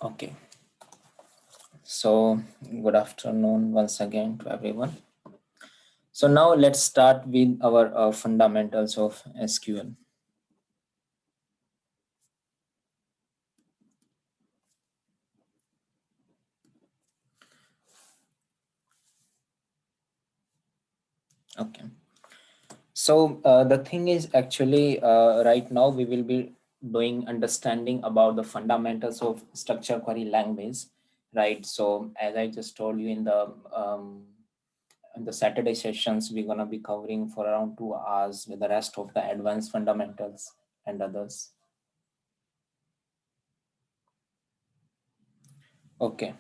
Okay, so good afternoon once again to everyone. So now let's start with our fundamentals of SQL. Okay, so the thing is actually right now we will be doing understanding about the fundamentals of structure query language, right? So as I just told you in the Saturday sessions, we're gonna be covering for around 2 hours with the rest of the advanced fundamentals and others. Okay.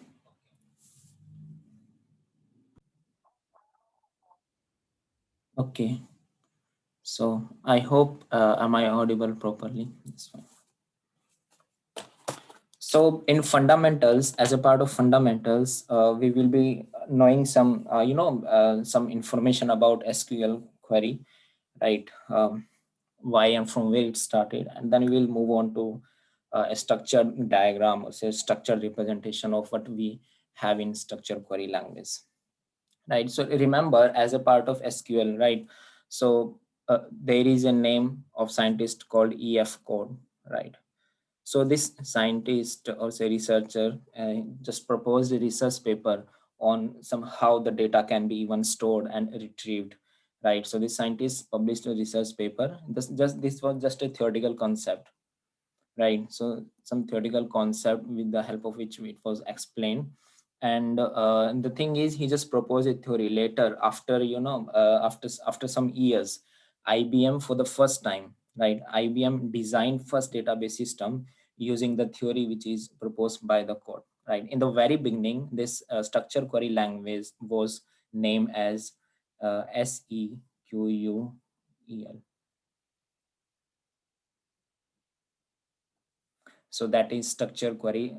Okay. So I hope, am I audible properly? That's fine. So in fundamentals, as a part of fundamentals, we will be knowing some, some information about SQL query, right? Why and from where it started, and then we will move on to a structured diagram or say structured representation of what we have in structured query language, right? So remember, as a part of SQL, right? So there is a name of scientist called EF code, right? So this scientist or say researcher just proposed a research paper on somehow the data can be even stored and retrieved, right? So this scientist published a research paper. This was just a theoretical concept, right? So some theoretical concept with the help of which it was explained. And the thing is, he just proposed a theory later after, after some years, IBM for the first time, right? IBM designed first database system using the theory which is proposed by the code, right? In the very beginning, this structure query language was named as SEQUEL. So that is structure query.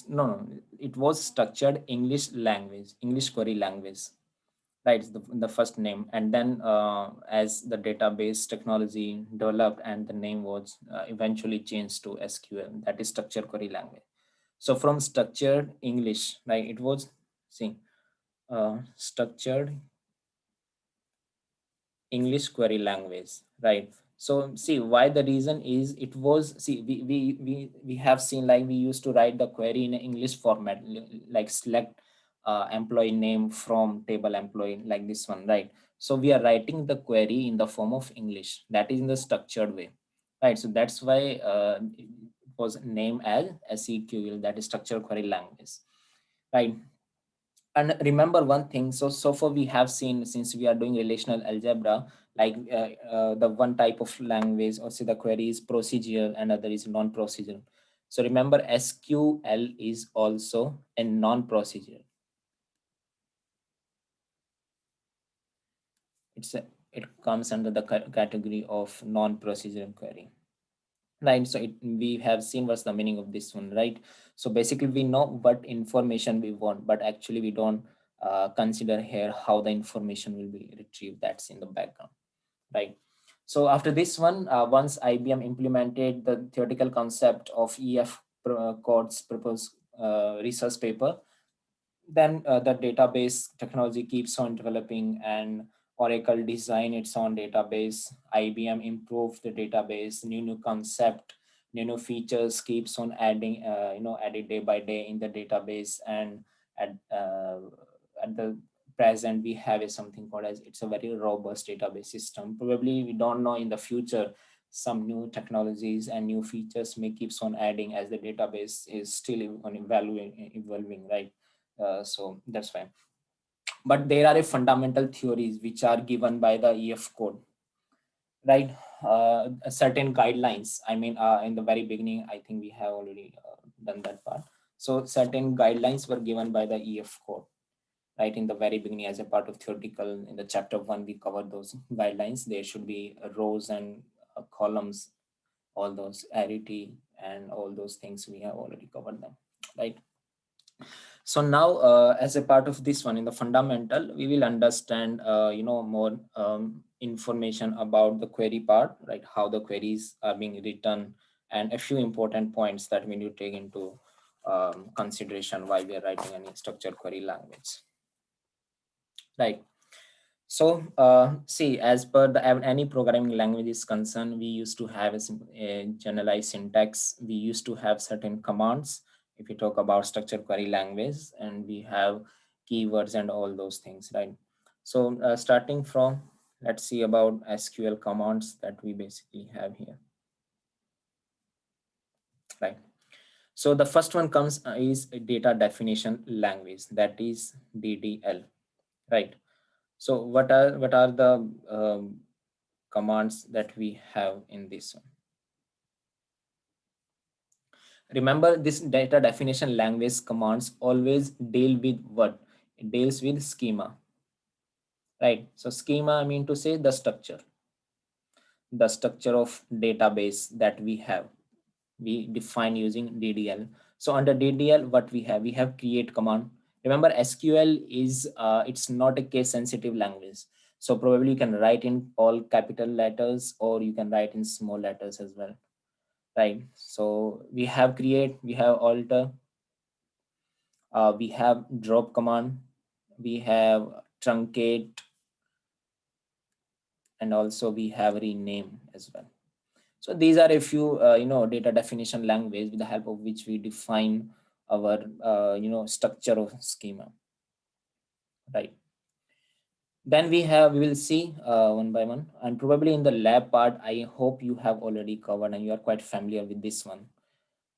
No, it was structured English query language, right? It's the first name. And then as the database technology developed and the name was eventually changed to SQL, that is structure query language. So from structured English, right, it was, see, structured English query language, right? So see why the reason is it was, see, we have seen like we used to write the query in an English format, like select employee name from table employee, like this one, right? So we are writing the query in the form of English, that is in the structured way, right? So that's why it was named as SEQL, that is structured query language, right? And remember one thing, so far we have seen, since we are doing relational algebra, like the one type of language or say the query is procedural and other is non-procedural. So remember, SQL is also a non-procedural. It comes under the category of non-procedural query, right? So we have seen what's the meaning of this one, right? So basically we know what information we want, but actually we don't consider here how the information will be retrieved, that's in the background, right? So after this one, once IBM implemented the theoretical concept of EF code's proposed research paper, then the database technology keeps on developing, and Oracle designed its own database. IBM improved the database, new concept, new features keeps on adding, added day by day in the database. And at at the present, we have something called as, it's a very robust database system. Probably we don't know in the future, some new technologies and new features may keeps on adding as the database is still on evolving, right? So that's fine. But there are a fundamental theories which are given by the EF code, right? Certain guidelines. I mean, in the very beginning, I think we have already done that part. So certain guidelines were given by the EF code, right? In the very beginning, as a part of theoretical, in the chapter 1, we covered those guidelines. There should be rows and columns, all those arity and all those things we have already covered them, right? So now, as a part of this one in the fundamental, we will understand, more information about the query part, right? How the queries are being written, and a few important points that we need to take into consideration why we are writing any structured query language, right? So see, as per the any programming language is concerned, we used to have a generalized syntax. We used to have certain commands if we talk about structured query language, and we have keywords and all those things, right? So starting from, let's see about SQL commands that we basically have here, right? So the first one comes is a data definition language, that is DDL, right? So what are the commands that we have in this one? Remember, this data definition language commands always deal with what? It deals with schema, right? So schema, I mean to say the structure of database that we have. We define using DDL. So under DDL, what we have? We have create command. Remember, SQL is it's not a case sensitive language. So probably you can write in all capital letters or you can write in small letters as well, right? So we have create, we have alter, we have drop command, we have truncate, and also we have rename as well. So these are a few, data definition language with the help of which we define our, structure of schema, right? Then we will see one by one, and probably in the lab part, I hope you have already covered and you are quite familiar with this one,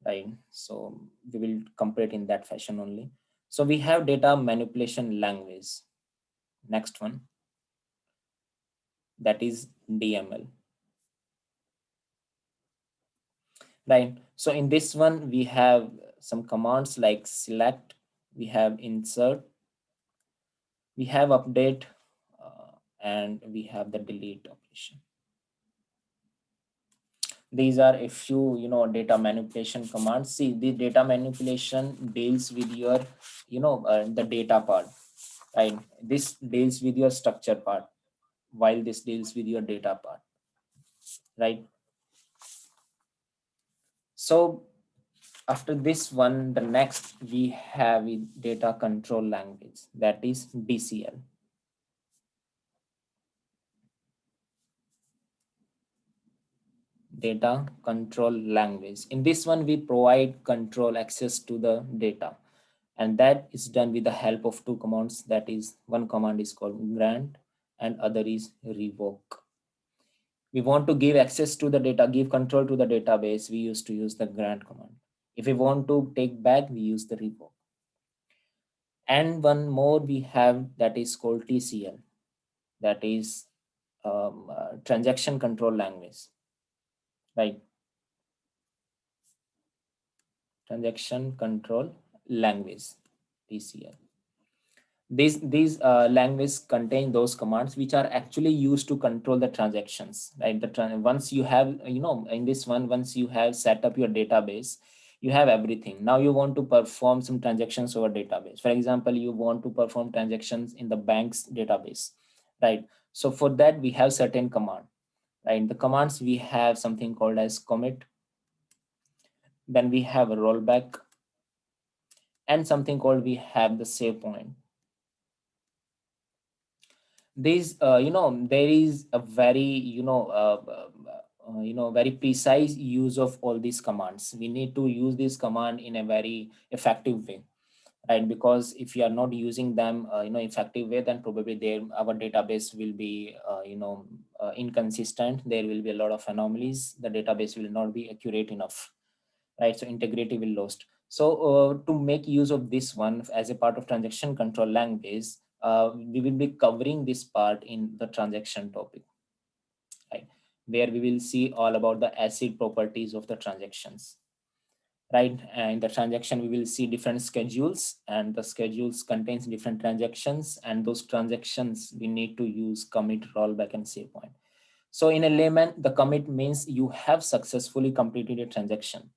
right? So we will compare it in that fashion only. So we have data manipulation language. Next one, that is DML, right? So in this one, we have some commands like select, we have insert, we have update, and we have the delete operation. These are a few, data manipulation commands. See, the data manipulation deals with your, the data part, right? This deals with your structure part, while this deals with your data part, right? So after this one, the next we have is data control language, that is DCL. Data control language. In this one, we provide control access to the data, and that is done with the help of two commands. That is, one command is called grant and other is revoke. We want to give access to the data, give control to the database, we used to use the grant command. If we want to take back, we use the revoke. And one more we have, that is called TCL, that is transaction control language, right? Transaction control language, TCL. These languages contain those commands which are actually used to control the transactions, right? Once you have, in this one, once you have set up your database, you have everything. Now you want to perform some transactions over database. For example, you want to perform transactions in the bank's database, right? So for that, we have certain command, right? The commands, we have something called as commit, then we have a rollback, and something called we have the save point. These there is a very very precise use of all these commands. We need to use this command in a very effective way, right? Because if you are not using them effective way, then probably our database will be inconsistent. There will be a lot of anomalies, the database will not be accurate enough, right? So integrity will lost. So to make use of this one as a part of transaction control language, we will be covering this part in the transaction topic, right? Where we will see all about the ACID properties of the transactions, right? And in the transaction, we will see different schedules, and the schedules contains different transactions, and those transactions we need to use commit, rollback, and save point. So in a layman, the commit means you have successfully completed a transaction,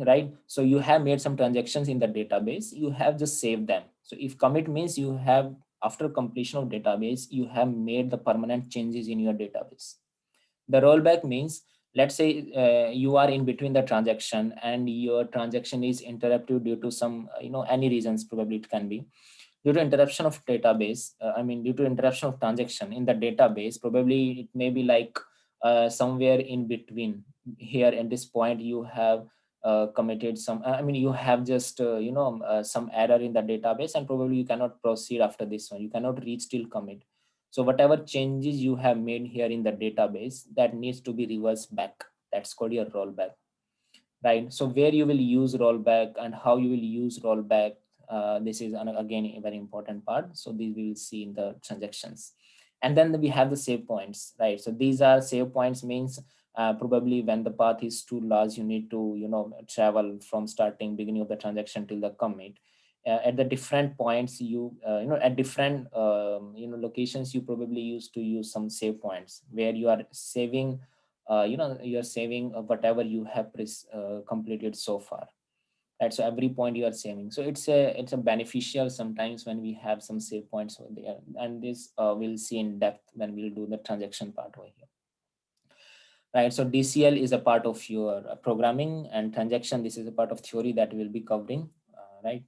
right? So you have made some transactions in the database, you have just saved them. So if commit means you have, after completion of database, you have made the permanent changes in your database. The rollback means let's say you are in between the transaction and your transaction is interrupted due to some any reasons, probably it can be due to interruption of database, due to interruption of transaction in the database, probably it may be like somewhere in between here at this point you have committed some, you have just some error in the database, and probably you cannot proceed after this one, you cannot reach till commit. So whatever changes you have made here in the database, that needs to be reversed back. That's called your rollback, right? So where you will use rollback and how you will use rollback, this is again a very important part. So these we will see in the transactions. And then we have the save points, right? So these are save points means probably when the path is too large, you need to travel from starting beginning of the transaction till the commit. At the different points, at different locations, you probably used to use some save points where you are saving, you're saving whatever you have completed so far, right? So every point you are saving, so it's a beneficial sometimes when we have some save points over there, and this we'll see in depth when we'll do the transaction part over here, right? So DCL is a part of your programming, and transaction, this is a part of theory that we'll be covering, right?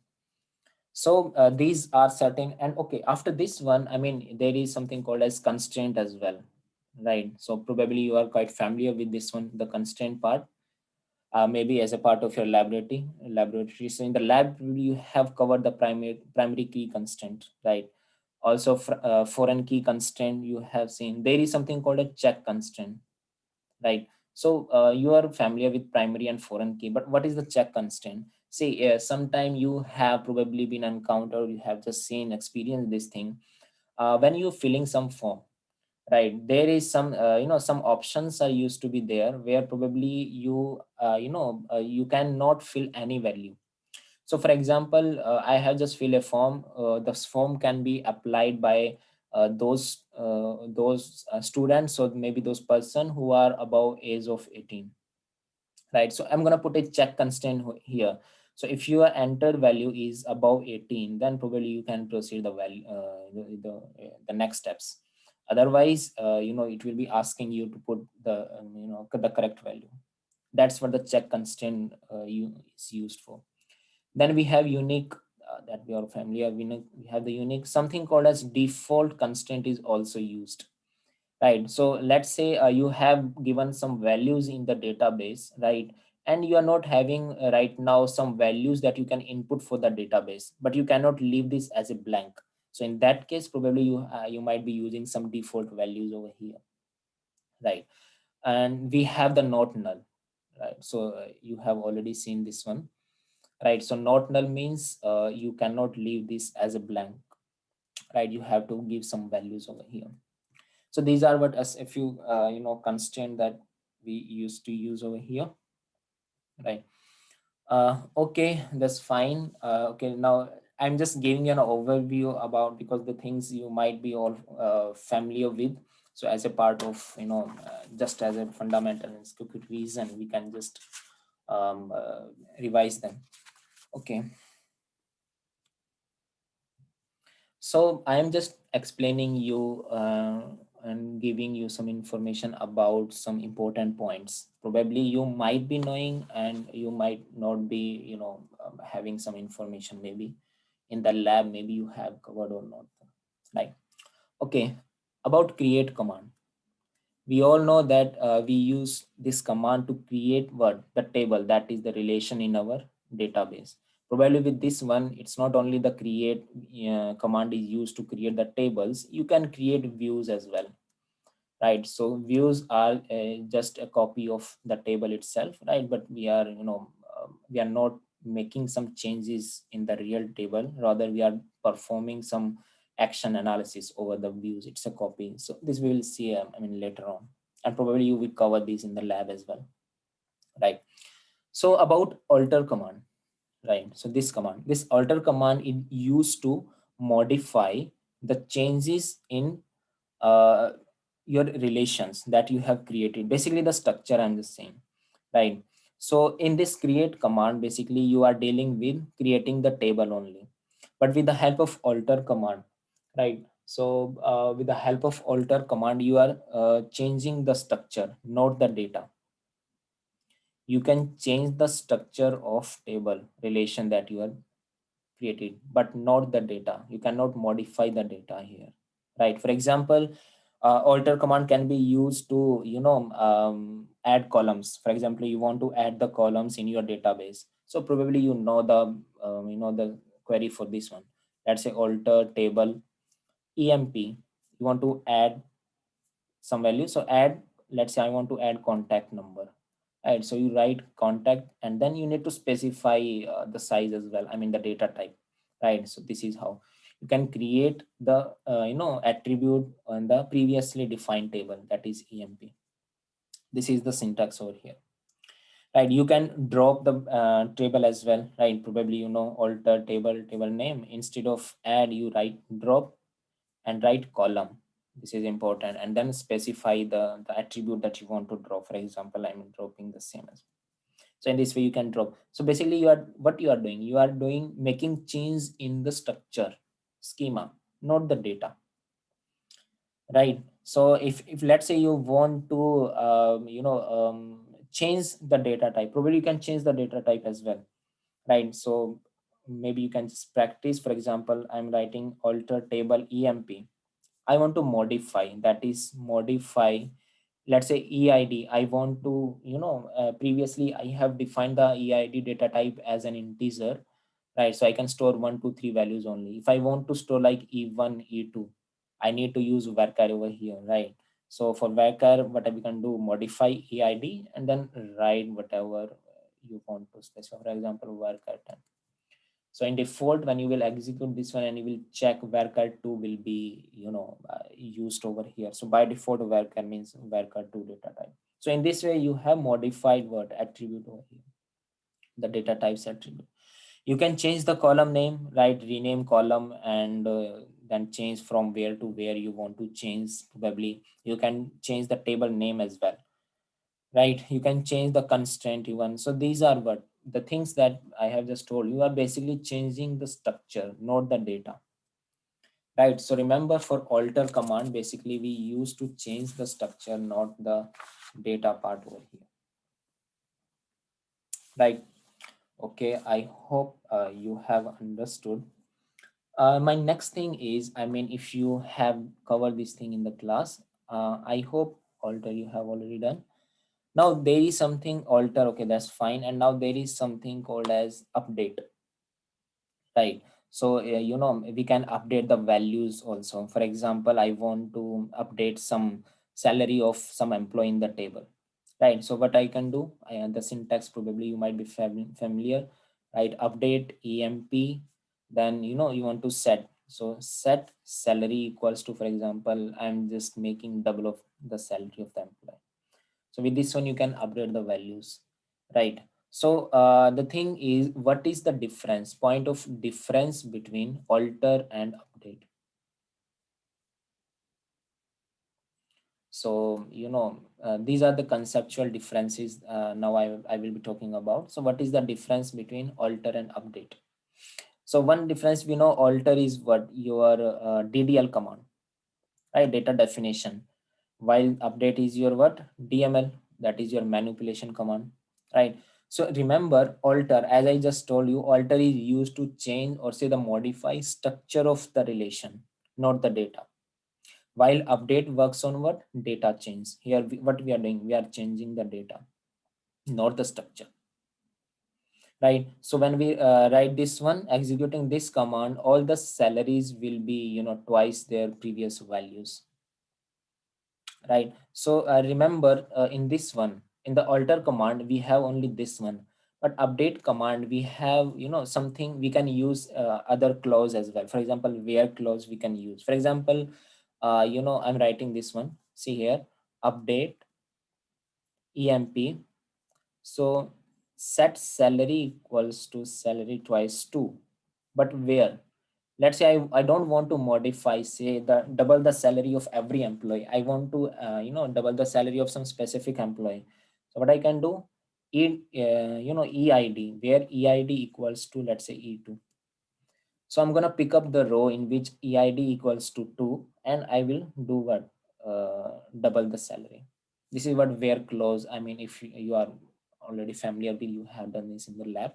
So these are certain, and okay, after this one, there is something called as constraint as well, right? So probably you are quite familiar with this one, the constraint part, maybe as a part of your laboratory. So in the lab, you have covered the primary key constraint, right? Also, foreign key constraint you have seen. There is something called a check constraint, right? So you are familiar with primary and foreign key, but what is the check constraint? Say, sometime you have probably been encountered, you have just seen, experienced this thing when you're filling some form, right? There is some some options are used to be there where probably you cannot fill any value. So for example, I have just filled a form. This form can be applied by those students, or maybe those person who are above age of 18, right? So I'm going to put a check constraint here. So if your entered value is above 18, then probably you can proceed the value, the next steps. Otherwise, it will be asking you to put the the correct value. That's what the check constraint is used for. Then we have unique, that we are familiar. We have the unique, something called as default constraint is also used, right? So let's say you have given some values in the database, right? And you are not having right now some values that you can input for the database, but you cannot leave this as a blank. So in that case, probably you might be using some default values over here, right? And we have the not null, right? So you have already seen this one, right? So not null means you cannot leave this as a blank, right? You have to give some values over here. So these are what as a few constraint that we used to use over here, right? Okay, that's fine. Okay, now I'm just giving you an overview about, because the things you might be all familiar with. So as a part of just as a fundamental and quick reason, we can just revise them. Okay. So I am just explaining you and giving you some information about some important points. Probably you might be knowing and you might not be, having some information maybe in the lab, maybe you have covered or not. Like, okay, about create command. We all know that we use this command to create what? The table, that is the relation in our database. Probably with this one, it's not only the create command is used to create the tables, you can create views as well, right? So views are just a copy of the table itself, right? But we are, we are not making some changes in the real table. Rather, we are performing some action analysis over the views. It's a copy. So this we will see, later on, and probably you will cover this in the lab as well, right? So about alter command, right? So this alter command is used to modify the changes in uh, your relations that you have created. Basically, the structure I'm just saying, right? So in this create command, basically you are dealing with creating the table only, but with the help of alter command, right? So with the help of alter command, you are changing the structure, not the data. you can change the structure of table relation that you are created, but not the data. You cannot modify the data here, right? For example, alter command can be used to add columns. For example, you want to add the columns in your database, so probably the query for this one. Let's say alter table emp, you want to add some value, so add, let's say I want to add contact number, right? So you write contact and then you need to specify the size as well, I mean the data type, right? So this is how you can create the attribute on the previously defined table, that is emp. This is the syntax over here, right? You can drop the table as well, right? Probably alter table name, instead of add you write drop and write column. This is important, and then specify the attribute that you want to drop. For example, I'm dropping the same as, so in this way you can drop. So basically you are doing making change in the structure schema, not the data, right? So if let's say you want to change the data type, probably you can change the data type as well, right? So maybe you can just practice. For example, I'm writing alter table emp, I want to modify, that is modify, let's say EID. I want to, previously I have defined the EID data type as an integer, right? So I can store 1, 2, 3 values only. If I want to store like E1, E2, I need to use varchar over here, right? So for varchar, what we can do, modify EID and then write whatever you want to specify. For example, varchar 10. So in default, when you will execute this one and you will check varchar 2 will be, used over here. So by default, varchar means varchar 2 data type. So in this way, you have modified what attribute over here, the data types attribute. You can change the column name, right? Rename column and then change from where to where you want to change. Probably you can change the table name as well, right? You can change the constraint even. So these are what the things that I have just told you are basically changing the structure, not the data, right? So remember, for alter command, basically we use to change the structure, not the data part over here, right? Okay, I hope you have understood. My next thing is, I mean, if you have covered this thing in the class, I hope alter you have already done. Now there is something alter, okay, that's fine. And now there is something called as update, right? So we can update the values also. For example, I want to update some salary of some employee in the table, right? So what I can do, the syntax probably you might be familiar, right? Update emp, then you want to set, so set salary equals to, for example, I'm just making double of the salary of the employee. So with this one, you can update the values, right? So the thing is, what is the difference, point of difference between alter and update? So, these are the conceptual differences now I will be talking about. So what is the difference between alter and update? So one difference, we know alter is what your DDL command, right? Data definition, while update is your what, DML, that is your manipulation command, right? So remember, alter, as I just told you, alter is used to change or say the modify structure of the relation, not the data, while update works on what, data change. Here what we are doing, we are changing the data, not the structure, right? So when we write this one, executing this command, all the salaries will be twice their previous values, right? So remember, in this one, in the alter command, we have only this one, but update command, we have something, we can use other clause as well. For example, where clause we can use. For example, I'm writing this one, see here, update emp, so set salary equals to salary twice 2, but where, let's say I don't want to modify, say, the double the salary of every employee. I want to double the salary of some specific employee. So what I can do, eid, where eid equals to, let's say, e2. So I'm going to pick up the row in which eid equals to 2, and I will do what, double the salary. This is what where clause, I mean, if you are already familiar with, you have done this in the lab.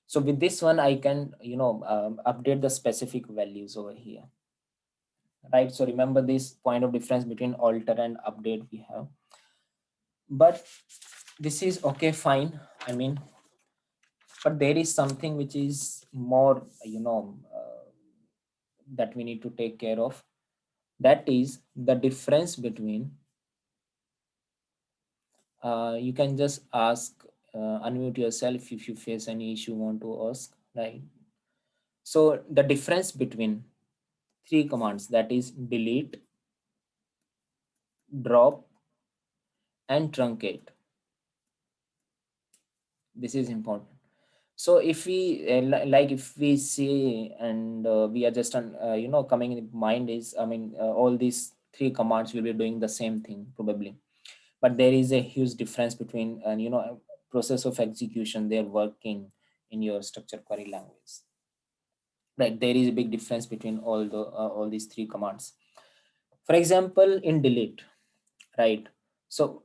So with this one, I can, update the specific values over here, right? So remember this point of difference between alter and update we have. But this is okay, fine. I mean, but there is something which is more, that we need to take care of. That is the difference between, you can just ask, unmute yourself if you face any issue want to ask, right? So the difference between three commands, that is delete, drop, and truncate. This is important. So if we like if we see, and we are just on, coming in mind is, I mean, all these three commands will be doing the same thing probably, but there is a huge difference between, and process of execution they're working in your structured query language, right? There is a big difference between all these three commands. For example, in delete, right? So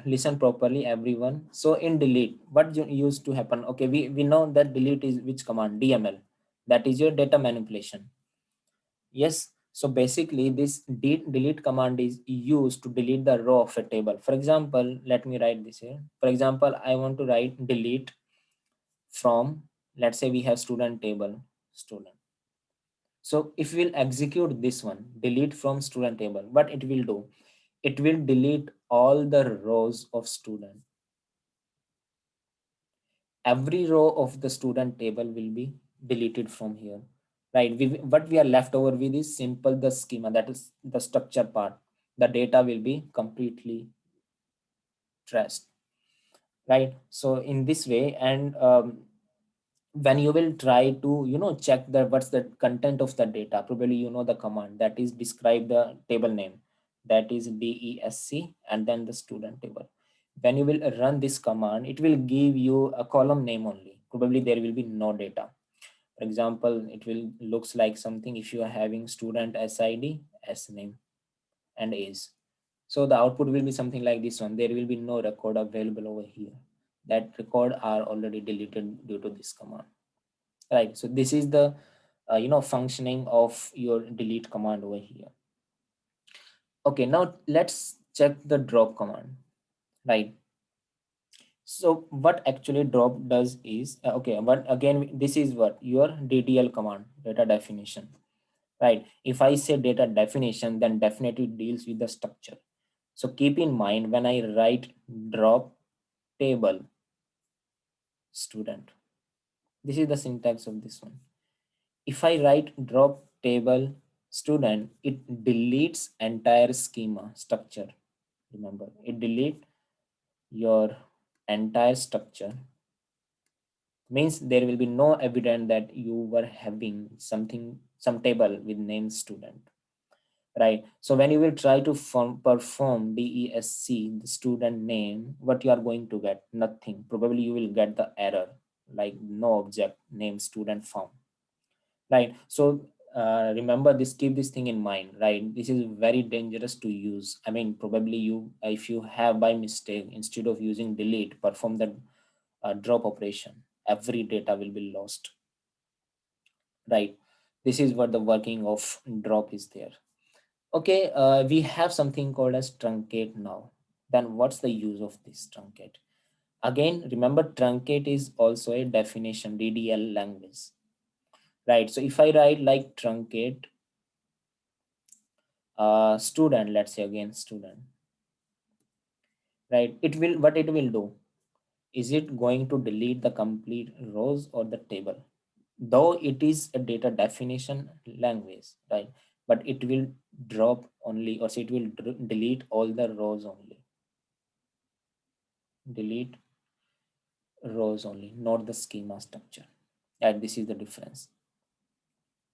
listen properly, everyone. So in delete, what used to happen? Okay, we know that delete is which command? DML. That is your data manipulation. Yes. So basically, this delete command is used to delete the row of a table. For example, let me write this here. For example, I want to write delete from, let's say we have student table, student. So if we'll execute this one, delete from student table, what it will do? It will delete all the rows of student. Every row of the student table will be deleted from here, right? What we are left over with is simple the schema, that is the structure part. The data will be completely traced, right? So in this way, and when you will try to check the what's the content of the data, probably the command that is describe the table name, that is DESC, and then the student table. When you will run this command, it will give you a column name only, probably there will be no data. For example, it will looks like something, if you are having student SID, S name, and age. So the output will be something like this one. There will be no record available over here. That record are already deleted due to this command, right? So this is the functioning of your delete command over here. Okay, now let's check the drop command, right? So what actually drop does is, okay, but again, this is what your DDL command, data definition, right? If I say data definition, then definitely deals with the structure. So keep in mind, when I write drop table student, this is the syntax of this one. If I write drop table student, it deletes entire schema structure. Remember, it delete your entire structure. Means there will be no evidence that you were having some table with name student, right? So when you will try to perform DESC, the student name, what you are going to get? Nothing. Probably you will get the error like no object name student found, right? So remember this, keep this thing in mind, right? This is very dangerous to use. I mean, probably you, if you have by mistake, instead of using delete, perform the drop operation, every data will be lost, right? This is what the working of drop is there. Okay, we have something called as truncate now. Then what's the use of this truncate? Again, remember truncate is also a definition DDL language, right? So if I write like truncate student, let's say again student, right? It will, what it will do, is it going to delete the complete rows or the table? Though it is a data definition language, right? But it will drop only, or say it will delete all the rows only, delete rows only, not the schema structure. And this is the difference,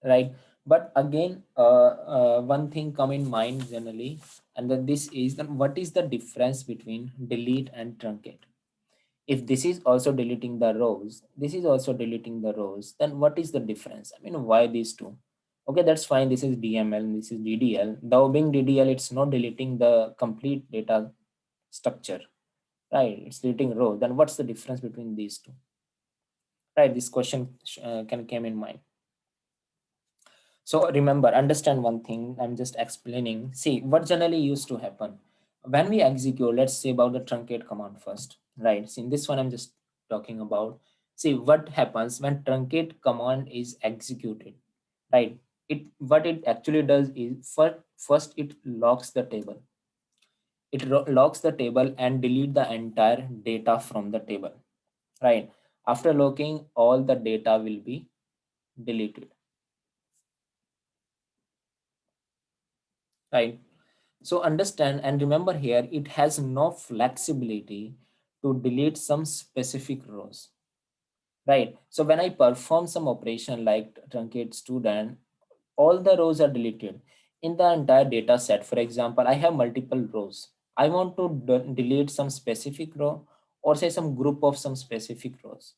right? But again, one thing come in mind generally, and then this is that what is the difference between delete and truncate? If this is also deleting the rows, this is also deleting the rows, then what is the difference? I mean, why these two? Okay, that's fine. This is DML and this is DDL. Though being DDL, it's not deleting the complete data structure, right? It's deleting row. Then what's the difference between these two, right? This question can came in mind. So remember, understand one thing. I'm just explaining. See, what generally used to happen when we execute. Let's say about the truncate command first, right? See, in this one, I'm just talking about. See what happens when truncate command is executed, right? It what it actually does is first it locks the table. It locks the table and delete the entire data from the table, right? After locking, all the data will be deleted, right? So understand and remember here, it has no flexibility to delete some specific rows, right? So when I perform some operation like truncate student, all the rows are deleted in the entire data set. For example, I have multiple rows. I want to delete some specific row or say some group of some specific rows.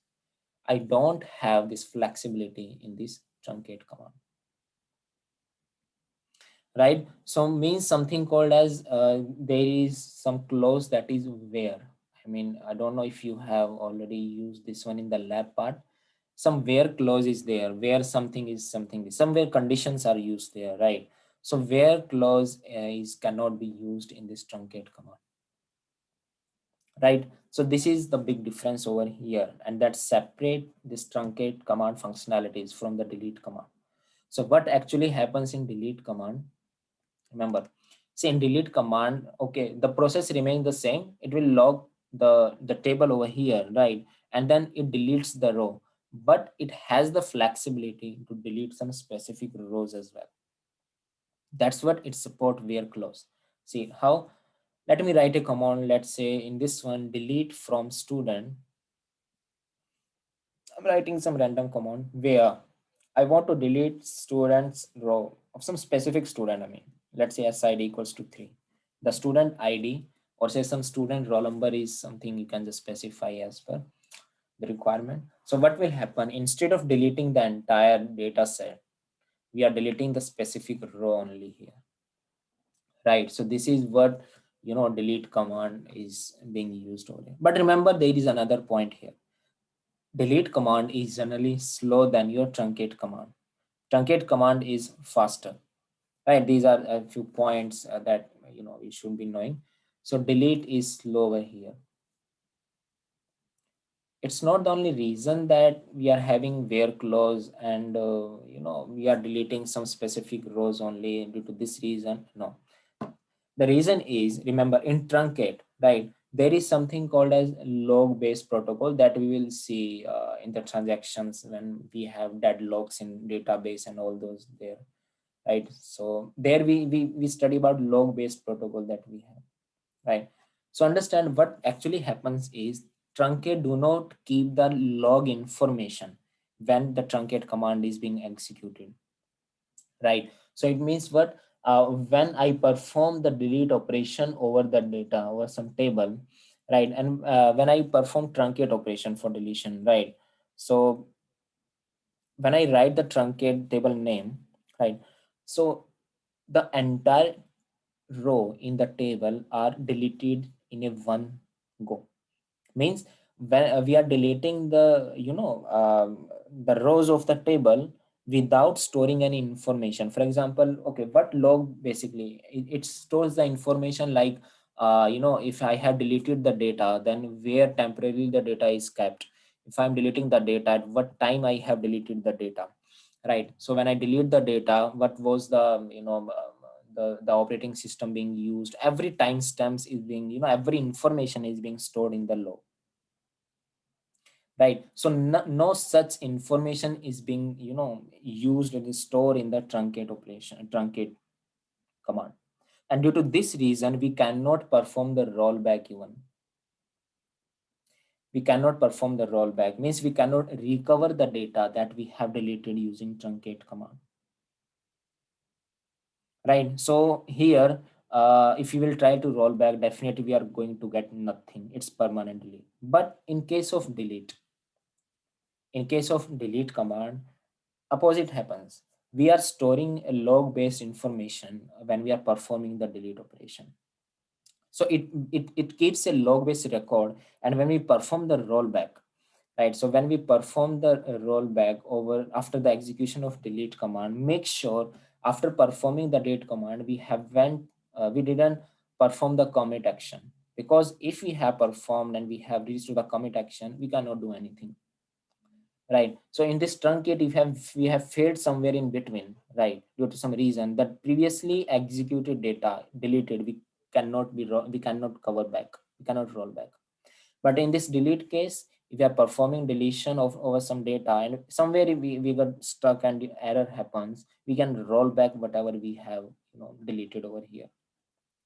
I don't have this flexibility in this truncate command, right? So means something called as there is some clause that is where. I mean, I don't know if you have already used this one in the lab part. Some where clause is there, where something is something, somewhere conditions are used there, right? So where clause is cannot be used in this truncate command, right? So this is the big difference over here, and that separate this truncate command functionalities from the delete command. So what actually happens in delete command? Remember, say in delete command, okay, the process remains the same. It will log the table over here, right? And then it deletes the row, but it has the flexibility to delete some specific rows as well. That's what it support where clause. See how, let me write a command. Let's say in this one, delete from student. I'm writing some random command where I want to delete students row of some specific student. I mean, let's say SID equals to 3. The student ID or say some student roll number is something you can just specify as per the requirement. So what will happen, instead of deleting the entire data set, we are deleting the specific row only here, right? So this is what, delete command is being used over here. But remember, there is another point here. Delete command is generally slow than your truncate command. Truncate command is faster, right? These are a few points that you should be knowing. So delete is slower here. It's not the only reason that we are having where clause and we are deleting some specific rows only due to this reason. No, the reason is, remember, in truncate, right, there is something called as log based protocol that we will see in the transactions when we have deadlocks in database and all those there, right? So there we study about log based protocol that we have, right? So understand what actually happens is truncate do not keep the log information when the truncate command is being executed, right? So it means what, when I perform the delete operation over the data over some table, right? And when I perform truncate operation for deletion, right? So when I write the truncate table name, right? So the entire row in the table are deleted in a one go. Means when we are deleting the the rows of the table without storing any information. For example, okay, what log basically, it stores the information like if I have deleted the data, then where temporarily the data is kept. If I'm deleting the data, at what time I have deleted the data, right? So when I delete the data, what was the the operating system being used, every timestamps is being, every information is being stored in the log, right? So no such information is being used and stored in the truncate operation, truncate command. And due to this reason, we cannot perform the rollback. Even we cannot perform the rollback, means we cannot recover the data that we have deleted using truncate command, right? So here, if you will try to roll back, definitely we are going to get nothing. It's permanently. But in case of delete command, opposite happens. We are storing a log based information when we are performing the delete operation. So it keeps a log based record, and when we perform the rollback, right? So when we perform the rollback over after the execution of delete command, make sure after performing the delete command, we didn't perform the commit action, because if we have performed and we have reached to the commit action, we cannot do anything, right? So in this truncate, if we have failed somewhere in between, right, due to some reason that previously executed data deleted, we cannot cover back, we cannot roll back. But in this delete case, if we are performing deletion of over some data and somewhere we got stuck and the error happens, we can roll back whatever we have deleted over here.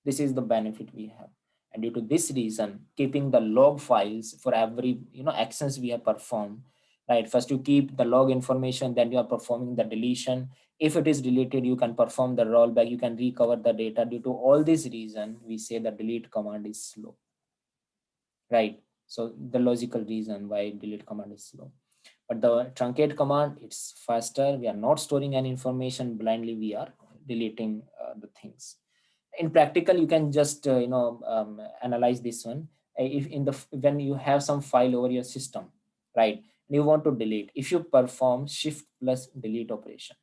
This is the benefit we have. And due to this reason, keeping the log files for every actions we have performed, right? First you keep the log information, then you are performing the deletion. If it is deleted, you can perform the rollback, you can recover the data. Due to all this reason, we say the delete command is slow, right? So the logical reason why delete command is slow. But the truncate command, it's faster. We are not storing any information blindly, we are deleting the things. In practical, you can just analyze this one. If in the when you have some file over your system, right, and you want to delete, if you perform shift plus delete operation,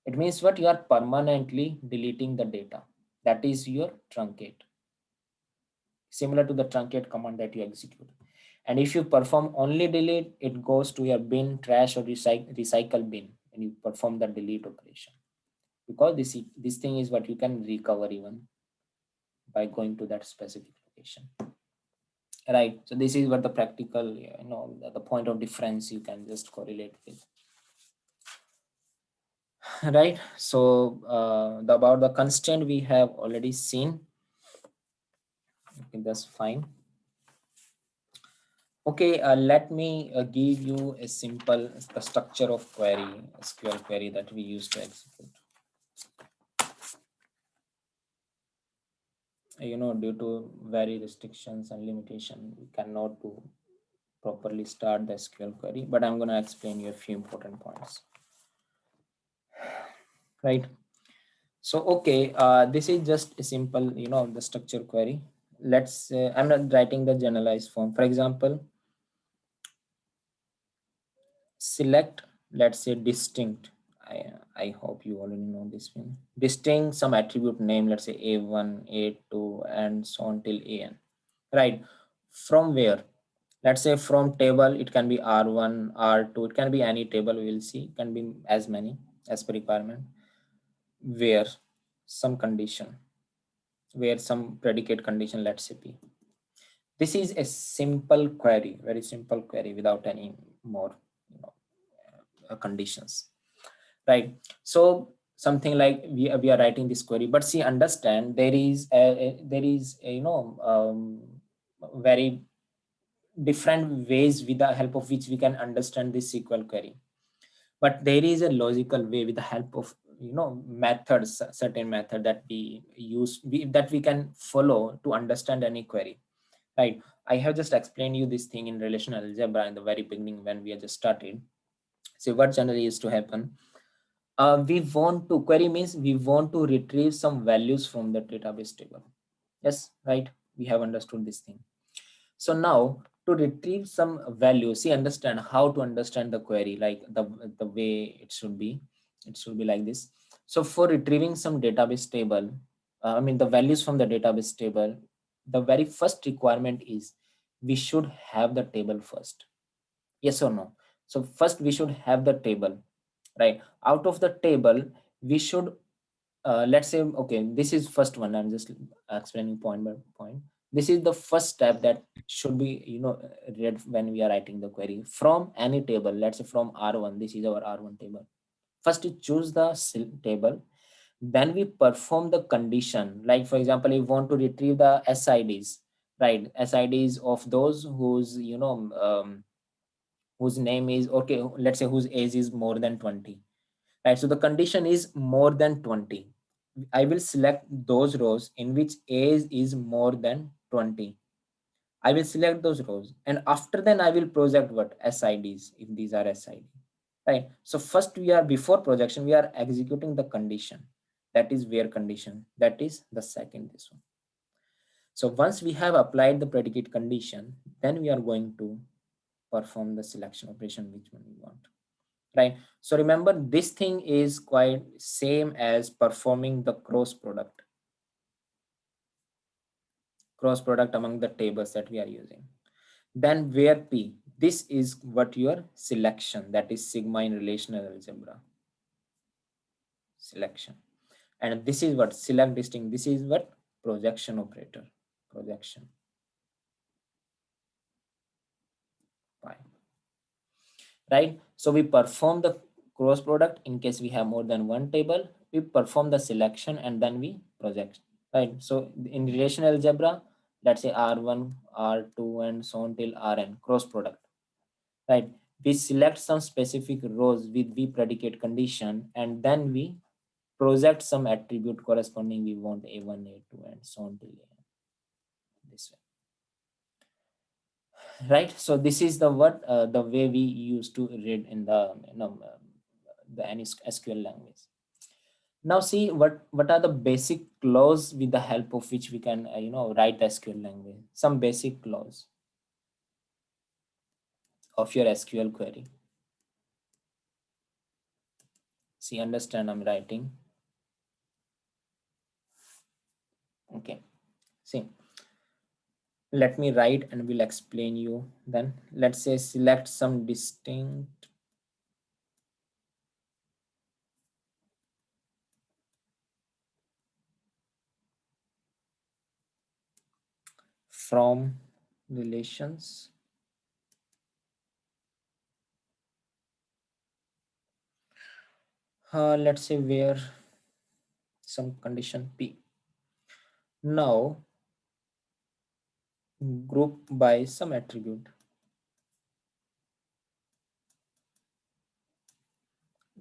it means what? You are permanently deleting the data. That is your truncate, similar to the truncate command that you execute. And if you perform only delete, it goes to your bin, trash, or recycle bin when you perform the delete operation, because this thing is what you can recover even by going to that specific location, right? So this is what the practical, the point of difference you can just correlate with, right? So about the constraint we have already seen. Okay, that's fine. Okay, let me give you a simple structure of query, SQL query that we use to execute. Due to very restrictions and limitation, we cannot do properly start the SQL query, but I'm going to explain you a few important points, right? So, okay, this is just a simple, the structure query. Let's I'm not writing the generalized form. For example, select, let's say, distinct. I hope you already know this one. Distinct some attribute name, let's say A1, A2, and so on till AN, right? From where? Let's say from table, it can be R1, R2, it can be any table, we will see, it can be as many as per requirement. Where some condition, where some predicate condition, let's say P. This is a simple query, very simple query without any more conditions, right? So something like we are writing this query, but see, understand there is very different ways with the help of which we can understand this SQL query. But there is a logical way with the help of methods, certain method that we use, that we can follow to understand any query, right? I have just explained you this thing in relational algebra in the very beginning when we are just started. So what generally is to happen, we want to query means we want to retrieve some values from the database table. Yes, right, we have understood this thing. So now to retrieve some value, see, understand how to understand the query, like the way it should be like this. So for retrieving some database table, the values from the database table, the very first requirement is we should have the table first. Yes or no? So first we should have the table, right? Out of the table, we should let's say, okay, this is first one, I'm just explaining point by point. This is the first step that should be read when we are writing the query from any table. Let's say from R1, this is our R1 table. First you choose the table, then we perform the condition. Like for example, you want to retrieve the SIDs, right? SIDs of those whose name is, okay, let's say whose age is more than 20, right? So the condition is more than 20. I will select those rows in which age is more than 20. I will select those rows, and after then I will project what? SIDs, if these are SID, right? So first we are, before projection, we are executing the condition. That is where condition, that is the second, this one. So once we have applied the predicate condition, then we are going to perform the selection operation, which one we want, right? So remember, this thing is quite same as performing the cross product among the tables that we are using. Then where P, this is what your selection, that is sigma in relational algebra selection. And this is what select distinct, this is what projection operator, projection pi, right? So we perform the cross product in case we have more than one table, we perform the selection and then we project, right? So in relational algebra, let's say R1, R2 and so on till Rn, cross product, right? We select some specific rows with V predicate condition and then we project some attribute corresponding we want A1, A2 and so on till A, this way, right? So this is the the way we used to read in the the SQL language. Now see what are the basic clause with the help of which we can write the SQL language. Some basic clause of your SQL query. See, understand I'm writing. Okay. See, let me write and we'll explain you then. Let's say select some distinct from relations let's say where some condition P. Now group by some attribute.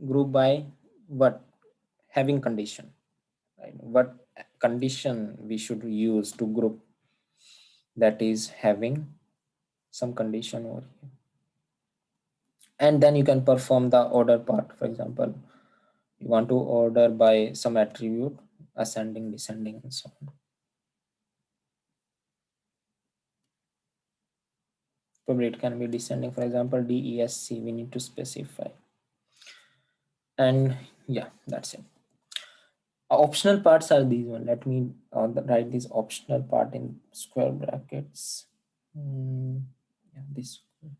Group by what? Having condition, right? What condition we should use to group? That is having some condition over here. And then you can perform the order part. For example, you want to order by some attribute, ascending, descending, and so on. Probably it can be descending, for example, DESC, we need to specify. And yeah, that's it. Optional parts are these one. Let me write this optional part in square brackets. Yeah, this one.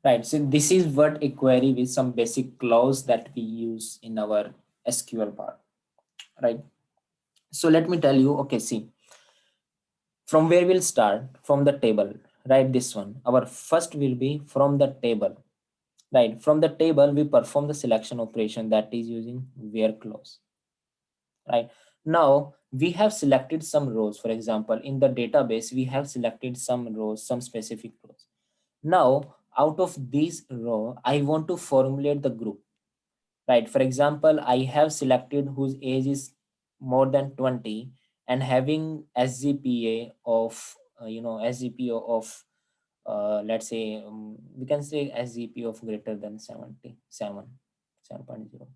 Right, so this is what a query with some basic clause that we use in our SQL part, right? So let me tell you, okay, see, from where we'll start, from the table, right? This one, our first will be from the table, right? From the table, we perform the selection operation that is using where clause, right? Now we have selected some rows. For example, in the database, we have selected some rows, some specific rows. Now, out of these row, I want to formulate the group, right? For example, I have selected whose age is more than 20 and having SGPA of, SGPA of, let's say, we can say SGPA of greater than 77, 7.0.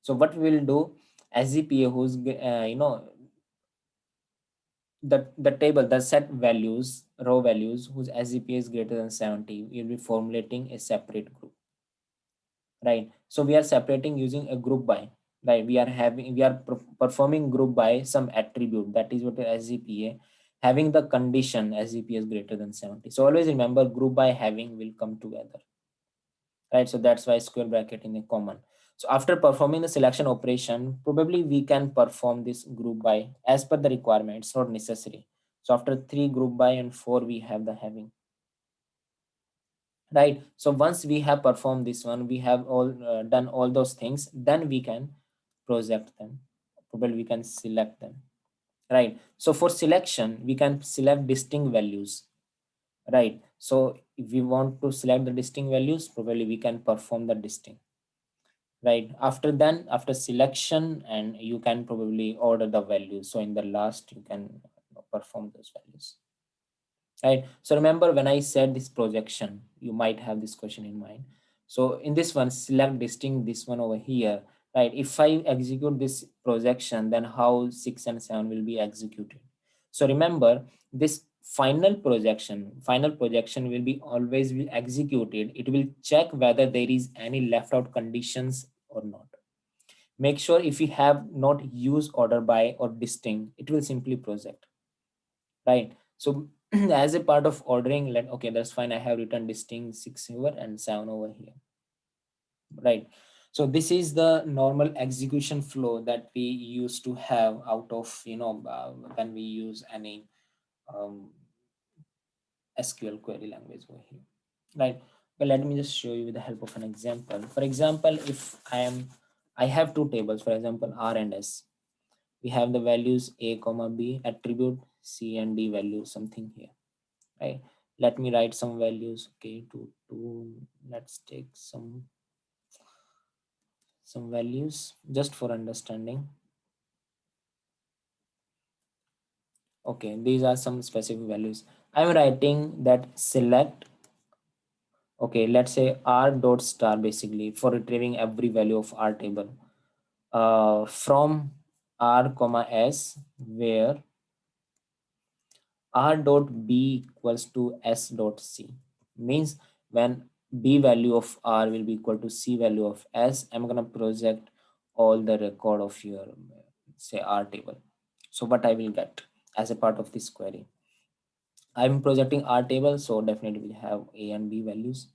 So what we will do, SGPA who's, the table, the set values, row values whose SGPA is greater than 70, we'll be formulating a separate group, right? So we are separating using a group by, right? We are performing group by some attribute, that is what SGPA, having the condition SGPA is greater than 70. So always remember, group by having will come together, right? So that's why square bracket in a common. So after performing the selection operation, probably we can perform this group by as per the requirement. It's not necessary. So after 3 group by and 4, we have the having, right? So once we have performed this one, we have all done all those things, then we can project them. Probably we can select them, right? So for selection, we can select distinct values, right? So if we want to select the distinct values, probably we can perform the distinct, right? After selection, and you can probably order the values. So in the last, you can perform those values, right? So remember, when I said this projection, you might have this question in mind. So in this one, select distinct, this one over here, right? If I execute this projection, then how 6 and 7 will be executed? So remember, this final projection will be always be executed. It will check whether there is any left out conditions or not. Make sure if we have not used order by or distinct, it will simply project, right? So as a part of ordering, okay, that's fine. I have written distinct 6 over and 7 over here, right? So this is the normal execution flow that we used to have out of, when we use any um, SQL query language over here, right? Well, let me just show you with the help of an example. For example, if I have two tables, for example, R and S. We have the values A comma B attribute, C and D value, something here, right? Let me write some values. Okay, to let's take some values just for understanding. Okay, these are some specific values. I'm writing that select, okay, let's say R dot star, basically for retrieving every value of R table from R comma S, where R dot B equals to S dot C. Means when B value of R will be equal to C value of S, I'm gonna project all the record of your say R table. So what I will get as a part of this query, I'm projecting R table, so definitely we have A and B values.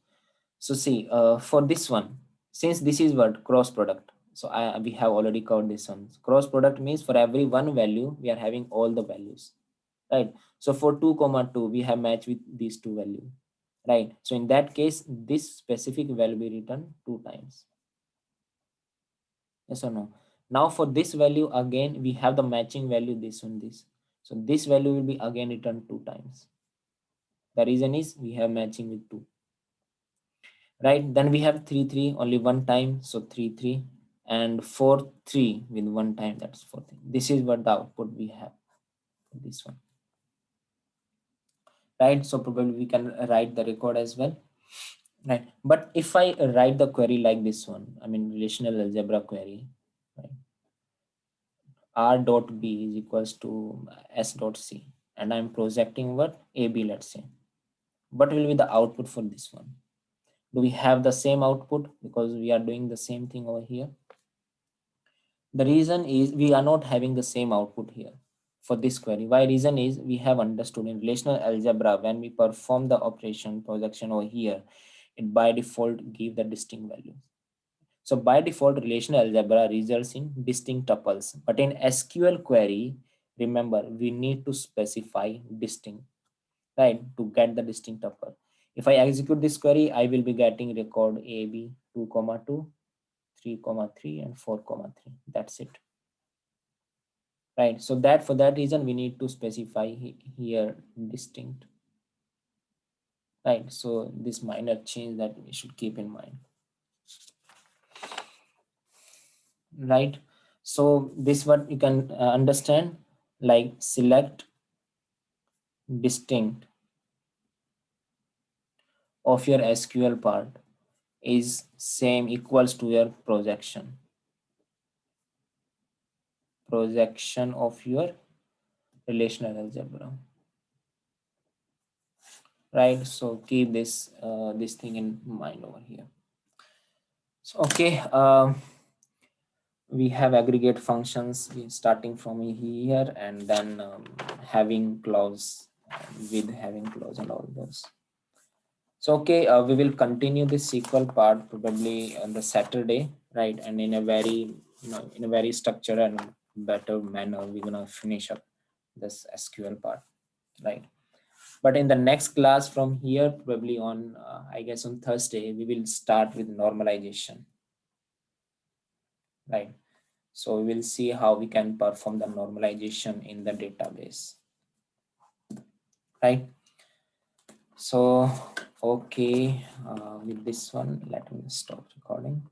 So see, for this one, since this is what cross product, so we have already covered this one. Cross product means for every one value, we are having all the values, right? So for 2 comma 2, we have matched with these two values, right? So in that case, this specific value will be written 2 times. Yes or no? Now for this value, again, we have the matching value, this one, this. So this value will be again written 2 times. The reason is we have matching with 2, right? Then we have 3 3 only one time, so 3 3, and 4 3 with one time, that's 4 3. This is what the output we have for this one, right? So probably we can write the record as well, right? But if I write the query like this one, I mean relational algebra query, right? R dot B is equals to S dot C, and I'm projecting what AB, let's say. What will be the output for this one? Do we have the same output because we are doing the same thing over here? The reason is we are not having the same output here for this query. Why reason is we have understood in relational algebra, when we perform the operation projection over here, it by default give the distinct values. So by default, relational algebra results in distinct tuples. But in SQL query, remember, we need to specify distinct, right, to get the distinct tuple. If I execute this query, I will be getting record AB 2 comma 2, 3 comma 3, and 4 comma 3. That's it. Right. So that for that reason, we need to specify here distinct. Right. So this minor change that we should keep in mind. Right. So this what you can understand, like select distinct of your SQL part is same equals to your projection of your relational algebra, right? So keep this thing in mind over here. So okay, we have aggregate functions starting from here, and then having clause with having clause and all those. So okay, we will continue this SQL part probably on the Saturday, right? And in a very in a very structured and better manner, we're gonna finish up this SQL part, right? But in the next class from here, probably on I guess on Thursday, we will start with normalization, right? So we will see how we can perform the normalization in the database, right? So, okay, with this one, let me stop recording.